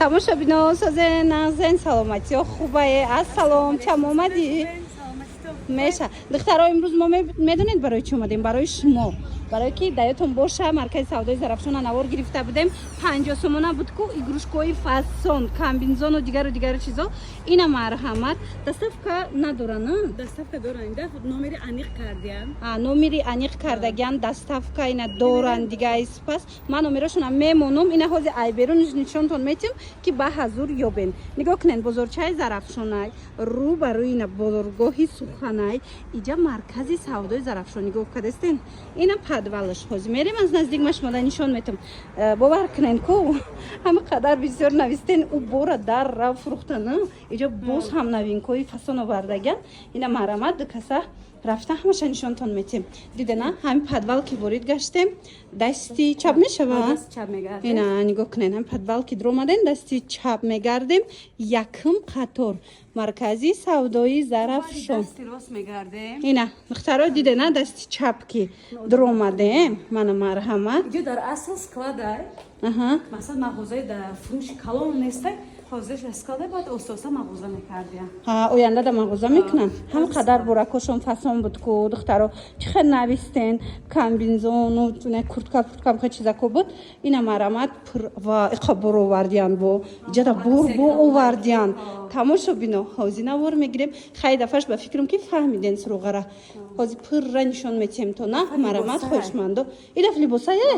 тамошобино созен нағзен саломати хубае ассалом чам омадӣ меша духтаро имрӯз мо медонед барои чӣ омадем барои шумо барое ки даётон боша маркази савдои зарафшона навор гирифта будем 50 сомона буд ку игрушкои фасон комбинзону дигару чизо ина марҳамат доставка надоранд доставка доранд номери аниқ кардиан номери аниқ кардагиан доставка ина доранд дигаи сипас ман номерошона мемонум ина ҳози айберу нишонтон метиҳам ки ба ҳазур ёбен нигоҳ кунед бозорчаи зарафшонай рӯ ба рӯи ина бозоргоҳи суханай иҷа маркази савдои зарафшон нигоҳ кардастен ина подвалаш ҳозир мерем аз наздик ма шумода нишон метам бовар кунен ку ҳама қадар бисёр навистен у бора дар рав фурӯхтана иҷа боз ҳам новинкои фасон овардаган ина марамат дукаса рафта ҳамаша нишонтон метем дидена ҳами подвал ки ворид гаштем дасти чап мешавад ина нигоҳ кунен ҳами подвал ки дромадем дасти чап мегардем якм қатор маркази савдои зарафшон ина духтаро дидена дасти чап ки дромадем мана марҳамат иҷо дар асл складай масалан мағозаи дар фурӯши калон нестай ҳозирш складай баъд оста мағоза мекардия оянда да мағоза мекунанд ҳама қадар буракошон фасон буд ку духтаро чӣ хел навистен комбинзону курткам чизако буд ина марамат ва иқа бур овардиян бо иҷада бур бо овардиян тамошо бино ҳозир навор мегирем хай дафъаш ба фикрам ки фаҳмиден суруғара ҳозир пурра нишон метиҳем то на марамат хоҳишмандо идаф либосае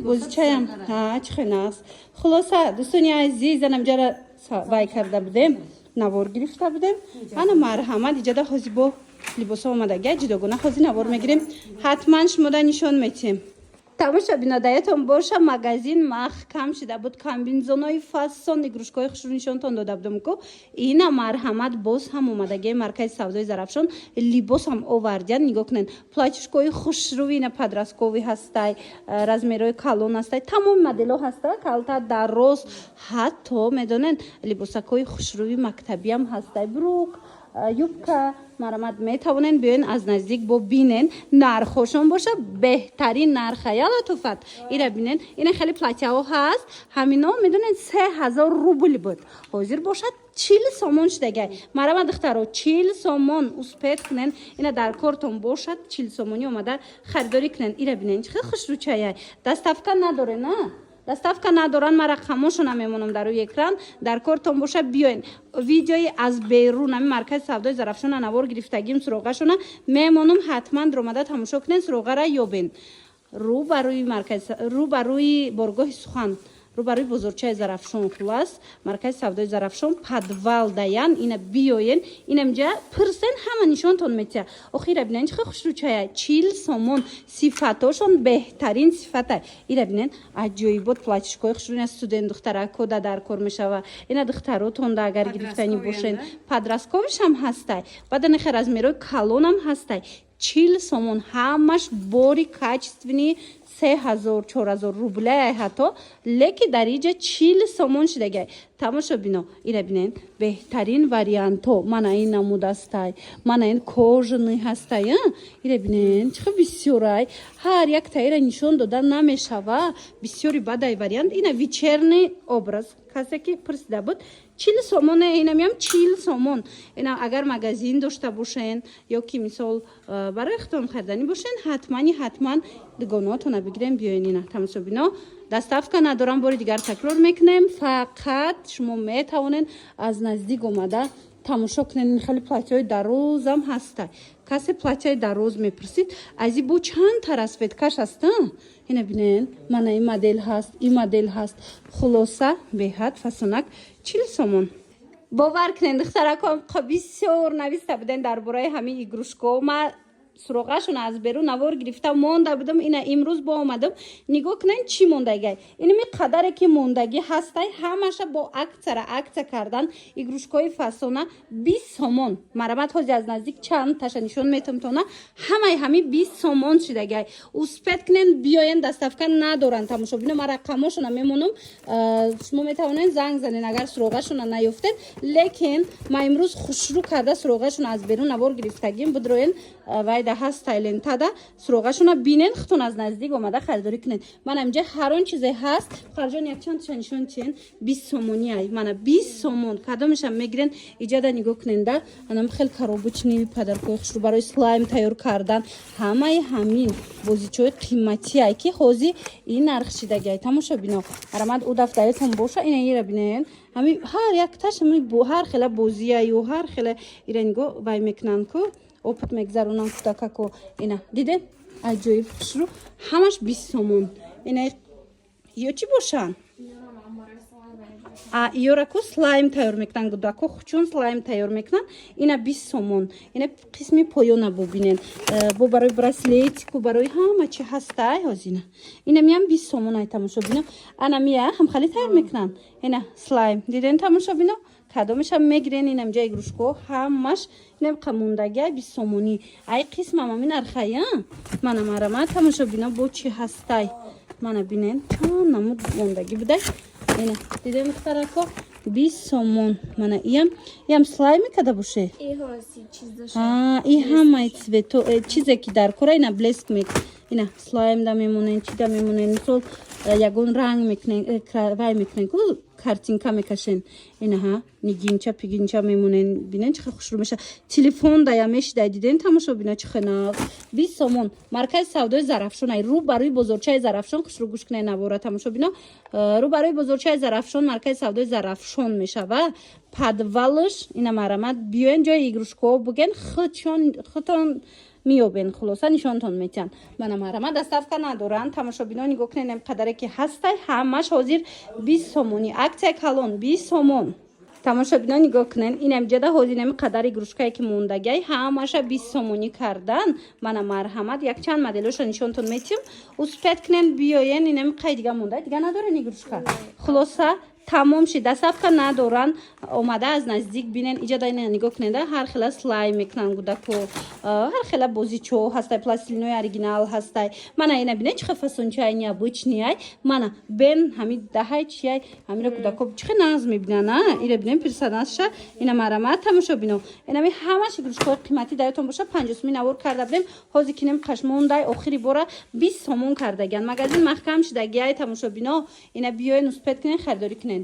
бозичаям чӣ хел аст хулоса дӯстони азиз намҷара вай карда будем навор гирифта будем ана марҳамат иҷада ҳозир бо либосо омадага ҷудогона ҳозир навор мегирем ҳатман шумода нишон метиҳем тамоша бинодаятон боша магазин маҳкам шуда буд комбинзонои фасон игрушкаҳои хушрӯ нишонтон дода будам ку ина марҳамат боз ҳам омадаги маркази савдои зарафшон либос ҳам овардиян нигоҳ кунед платишкои хушрӯи ина подростковӣ ҳастай размерои калон ҳастай тамоми моделҳо ҳастай калта дароз ҳатто медонед либосакҳои хушрӯи мактабиам ҳастай брук юбка марамат метавонен биёен аз наздик бо бинен нархошон боша беҳтарин нарха ялатуфат ира бинен ина хеле платяҳо ҳаст ҳамино медонен 3000 рубл буд ҳозир бошад 40 сомон шудагай марамат духтаро 40 сомон успед кунен ина дар кортон бошад 40 сомонӣ омада харидорӣ кунен ира бинен чӣ хел хушрӯчаяй доставка надоре на доставка надоранд ма рақамошона мемонам дар рӯи экран дар кортон боша биёен видеои аз берун ами маркази савдои зарафшона навор гирифтагим суроғашона мемонам ҳатман ромада тамошо кунен суроғара ёбен рӯ ба рӯи боргоҳи сухан рӯбарӯи бозорчаи зарафшон хулас маркази савдои зарафшон подвал даян ина биёен инамҷа пирсен ҳама нишонтон метиҳа охира бинен чӣ хел хушрӯчая 40 сомон сифатошон беҳтарин сифата ира бинен аҷоибот платишкои хушрӯ ина студент духтаракода дар кор мешава ина духтаротонда агар гирифтани бошен подростковишам ҳастай баъдан ихе размерои калонам ҳастай 40 сомон ҳамаш бори качествени 3000-4000 рублай ҳатто леки дар иҷа 40 сомон шудагай тамошо бино ира бинен беҳтарин вариантҳо мана ин намудастай мана ин кожаный ҳастай ира бинен чӣ хел бисёрай ҳар якта ира нишон дода намешава бисёри бадай вариант ина вечерный образ касе ки пирсида буд 40 сомон ина меам 40 сомон ина агар магазин дошта бошен ё ки мисол барои худтон харидани бошен ҳатман дугонаотона бигирем биёен ина тамошо бино доставка надорам бори дигар такрор мекунем фақат шумо метавонен аз наздик омада тамошо кунен хеле платяҳои дарозам ҳастай касе платяи дароз мепирсид ази бо чанд тарасветкаш аста ина бинен мана ин модел ҳаст хулоса беҳад фасонак 40 сомон бовар кунен духтараком бисёр нависта буден дар бораи ҳамин игрушкаҳо ма суроғашона аз берун навор гирифта монда будам ина имрӯз бо омадам нигоҳ кунен чӣ мондагай инами қадаре ки мондагӣ ҳастай ҳамаша бо акция кардан игрушкаҳои фасона 20 сомон марамат ҳозир аз наздик чанд таша нишон метам тона ҳами 20 сомон шудагай успед кунен биёен доставка надоранд тамошо бино ма рақамошона мемонам шумо метавонен занг занен агар суроғашона наёфтед лекин ма имрӯз хушрӯ карда суроғашона аз берун навор гирифтагим будроен вай да ҳастай лентада суроғашона бинен хутун аз наздик омада харидорӣ кунед. Мана инҷа ҳар он чизе ҳаст. Харҷон якчандша нишон чен 20 сомони ай. Мана 20 сомон кадомеша мегирен иҷада нигоҳ куненда. Анам хел коробочни падаркои хушру барои слайм тайёр кардан. Ҳамаи ҳамин бозичои қиматӣ ай ки ҳозир ин нархшидаги ай. Тамоша бино. Марамад у дафтаретон боша ина ира бинен. Ҳами ҳар якташ ҳар хела бозӣ аю ҳар хела ира нигоҳ вай мекунанд ку опыт мегзаронанд кӯтакаку ина диден аҷоиб хушру ҳамаш 20 сомон ина ё чӣ бошанд иёраку слайм тайёр мекунанд гудаку хучун слайм тайёр мекунанд ина 20 сомон ина қисми поёна бубинен бо барои браслетику барои ҳама чи ҳастай ҳозина ина миям 20 сомон ай тамошо бино ана мия ҳамхали тайёр мекунанд ина слайм диден тамошо бино кадомеша мегирен инам ҷа игрушко ҳамаш инам қамондаги 20 сомонӣ ай қисмам амин архая мана марама тамошо бино бо чи ҳастай мана бинен чанд намуд мондагӣ будай ина дидем духтарако 20 сомон мана иям слайми када боше и ҳамаи цвето чизе ки дар кора ина блеск мек ина слайм да мемонен чи да мемонен мисол ягон ранг мекунен вай мекунен ку картинка мекашен инаҳа нигинча пигинча мемонен бинен чихе хушрӯ меша телефон дая мешидай диден тамошо бина чихе нав 20 сомон маркази савдои зарафшон ай рӯ барои бозорчаи зарафшон хушрӯ гӯш кунай навора тамошо бино рӯ барои бозорчаи зарафшон маркази савдои зарафшон мешава подвалш ина марамад биёен ҷои игрушкаҳо буген хутон миёбен хулоса нишонтон метиҳанд бана марама доставка надоранд тамошо бино нигоҳ кунед қадаре ки ҳастай ҳамаш ҳозир 20 сомони аксияи калон 20 сомон тамошо бино нигоҳ кунед инам ҷада ҳозир нами қадари игрушкае ки мондагай ҳамаша 20 сомонӣ кардан мана марҳамат якчанд моделоша нишонтон метиҳам успед кунед биёен инами қай дига монда дига надорен игрушка хулоса тамом шид доставка надоранд омада аз наздик бинен иҷада ина нигоҳ кунеда ҳар хела слайм мекунанд гудако ҳар хела бозичо ҳастай пластилинои оригинал ҳастай мана ина бинен чихе фасончаи необычни ай мана бен ҳами даҳай чиай ҳамира гудако чихе нағз мебинанд ира бинен персонажша ина марамат тамошо бино инами ҳамаш игрушкаҳои қиматӣ даётон боша 50 сомӣ навор карда будем ҳозир кинем қашмондай охири бора 20 сомон кардагианд магазин маҳкам шидаги ай тамошо бино ина биёен успед кунен харидорӣ кунен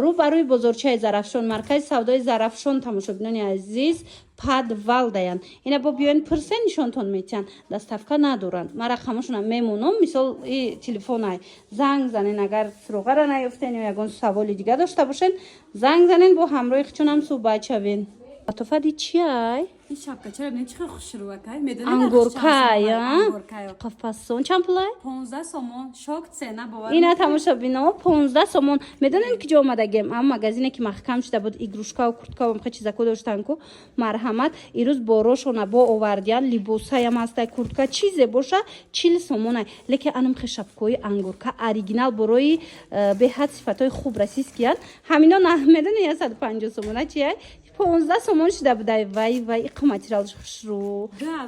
рӯ барои бозорчаи зарафшон маркази савдои зарафшон тамошобинони азиз подвал даянд ина бо биёен пурсен нишонтон метиҳанд доставка надоранд ма рақамашона мемонам мисол телефон ай занг занен агар суроғара наёфтен ё ягон саволи дига дошта бошен занг занен бо ҳамроҳи хучунам суҳбат шавен атофади чи ай این شапка چرا ببینید چقدر خوش رو وکای میدونید ангоркай қафасон чанд пулай 15 сомон шок цена бовар ина тамоша бино 15 сомон медонен ки ҷо омадагем ам магазине ки маҳкам шуда буд игрушка ва куртка ва мқа чизако доштан ку марҳамат ирӯз борошона бо овардиан либосаям ҳастай куртка чизе боша 40 сомон ай лекин анам хе шапкои ангорка оригинал борои беҳад сифатҳои хуб расискиянд ҳамино на медонед 150 сомон чи ай 15 сомон шуда будай вай қиматиралш хушрӯ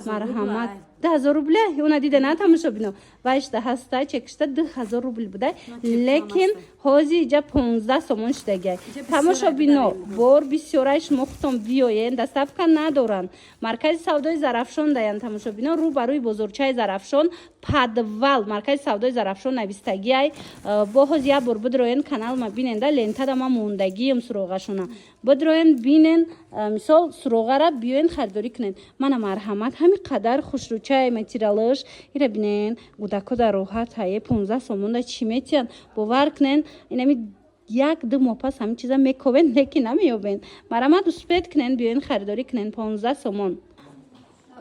марҳамат 2000 рублей она дида на тамошо бино вайшта ҳаста чекшта 2000 рубл будай лекин ҳозир иҷа 15 сомон шудагай тамошо бино бор бисёрай шумо худтон биёен доставка надоранд маркази савдои зарафшон даянд тамошо бино рӯ барои бозорчаи зарафшон подвал маркази савдои зарафшон навистаги ай бо ҳозир як бор бидроен канал ма биненда лентада ма мондагием суроғашона бидроен бинен мисол суроғара биёен харидорӣ кунен мана марҳамат ҳами қадар хушрӯчаи материалаш ира бинен гудако дар роҳат ҳае 15 сомонда чӣ метиҳанд бовар кунен инами як ду моҳ пас ҳамин чиза мековен лекин намеёбен марҳамат успед кунен биёен харидорӣ кунен 15 сомон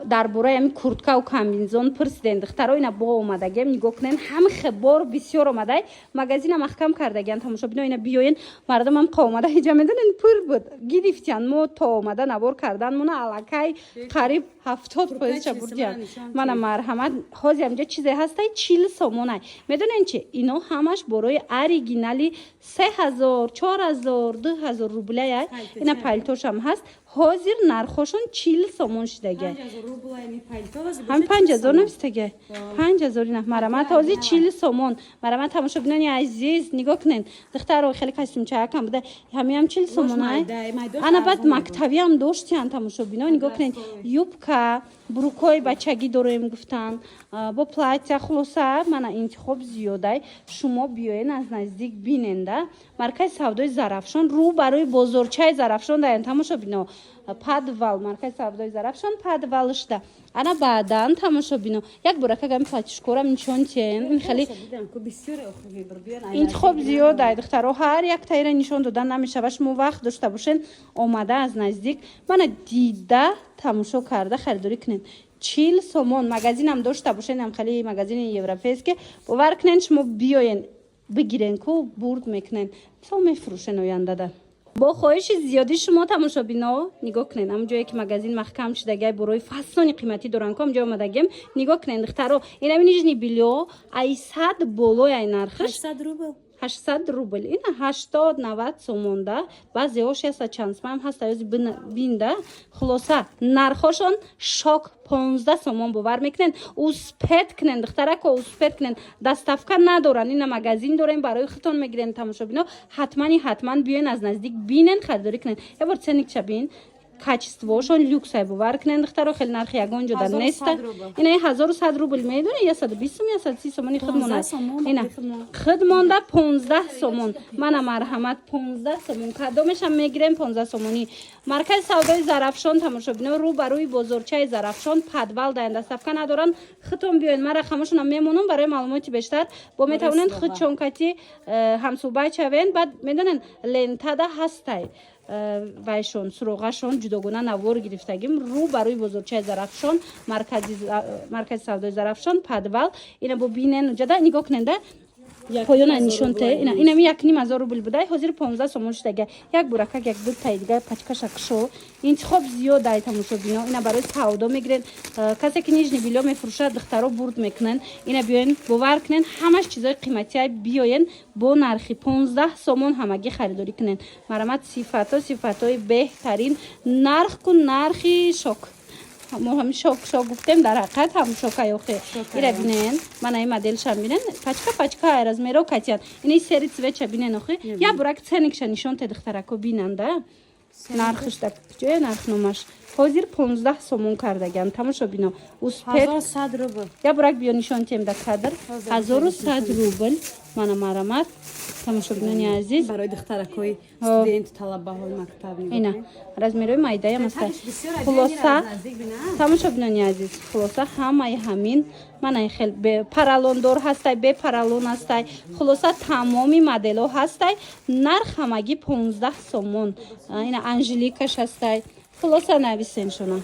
дар бораи ҳамин курткаву комбинезон пурсиден духтаро ина бо омадагем нигоҳ кунен ҳами хебор бисёр омадай магазина маҳкам кардагианд тамошо бино ина биёен мардумам қа омада иҷа медонен пур буд гирифтиянд мо то омада навор кардан муна аллакай қариб 70% бурдиянд мана марҳамат ҳозир ҳамҷа чизе ҳастай 40 сомон ай медонен чи ино ҳамаш борои оригинали 3000 4000 2000 рублей ай ина палтошам ҳаст ҳозир нархошон 40 сомон шудагай ҳам 5000 навистагай 5000 ина марҳамат ҳозир 40 сомон марҳамат тамошобинони азиз нигоҳ кунен духтаро хеле костюмчаякам буда ҳамиам 40 сомон ай ана баъд мактабиам доштиянд тамошобино нигоҳ кунен юбка брукои бачагӣ дорем гуфтан бо платья хулоса мана интихоб зиёдай шумо биёен аз наздик биненда маркази савдои зарафшон рӯ барои бозорчаи зарафшон даён тамошо бино подвал маркази савдои зарафшон подвалшда ана баъдан тамошо бино як буракагами платьишкорам нишон тиен ин хеле интихоб зиёдай духтаро ҳар яктаира нишон додан намешавад шумо вақт дошта бошен омада аз наздик мана дида тамошо карда харидорӣ кунед 40 сомон магазинам дошта бошен ам хеле магазини европейский бовар кунен шумо биёен бигирен ку бурд мекунен со мефурӯшен ояндадан бо хоҳиши зиёди шумо тамошобино нигоҳ кунед ам ҷое ки магазин маҳкам шудагиай борои фасони қиматӣ доранд ку ам ҷо омадагем нигоҳ кунед духтаро инами нижни биллио ай 100 болои ай нархаш 800 рубл ина 80-90 сомонда баъзеҳош аса чанд сомон ҳаста ёзи бинда хулоса нархошон шок 15 сомон бовар мекунен успед кунен духтарако успед кунен доставка надоран ина магазин дорем барои худтон мегирен тамошобино ҳатман биёен аз наздик бинен харидорӣ кунен ябор ценникча бин качествошон люксай бовар кунен духтаро хеле нархи ягон ҷода неста ина 1100 рубл медони 120 сом 130 сомони худ монад ина худ монда 15 сомон мана марҳамат 15 сомон кадомешам мегирем 15 сомони маркази савдои зарафшон тамошобино рӯ ба рӯи бозорчаи зарафшон подвал даён доставка надоранд худтон биёен ман рақамашонам мемонам барои маълумоти бештар бо метавонанд худ чонкати ҳамсӯҳбат шавен баъд медонен лентада ҳастай вайшон суроғашон ҷудогона навор гирифтагим рӯ барои бозорчаи зарафшон маркази савдои зарафшон подвал ина бо бинен ҷада нигоҳ куненда поёна нишонте инами 1500 рубл будай ҳозир 15 сомон шудаги як буракак як ду таи дига пачкаша кушо интихоб зиёдай тамошобино ина барои савдо мегирен касе ки нижни биллио мефурӯшад духтаро бурд мекунен ина биёен бовар кунен ҳамаш чизои қиматиай биёен бо нархи 15 сомон ҳамагӣ харидорӣ кунен марамат сифатои беҳтарин нарх ку нархи шок мо ҳам шок гуфтем дар ҳақиқат ҳам шокаёхе ира бинен мана ин моделшам бинен пачка ай размеро катиян ини сери цвеча бинен охи я бурак ценникша нишонте духтарако бинанда нархишда ҷоя нархномаш ҳозир 15 сомон кардаган тамошобино успед 1100 рубл я бурак биё нишонтем да кадр 1100 рубл мана марамат тамошобинони азиз барои духтаракои студент талабаҳои мактаб ина размерои майдаям аста хулоса тамошобинони азиз хулоса ҳамаи ҳамин мана хел паралондор ҳастай бе паралон ҳастай хулоса тамоми моделҳо ҳастай нарх ҳамагӣ 15 сомон ина анжеликаш ҳастай хулоса нависен шуна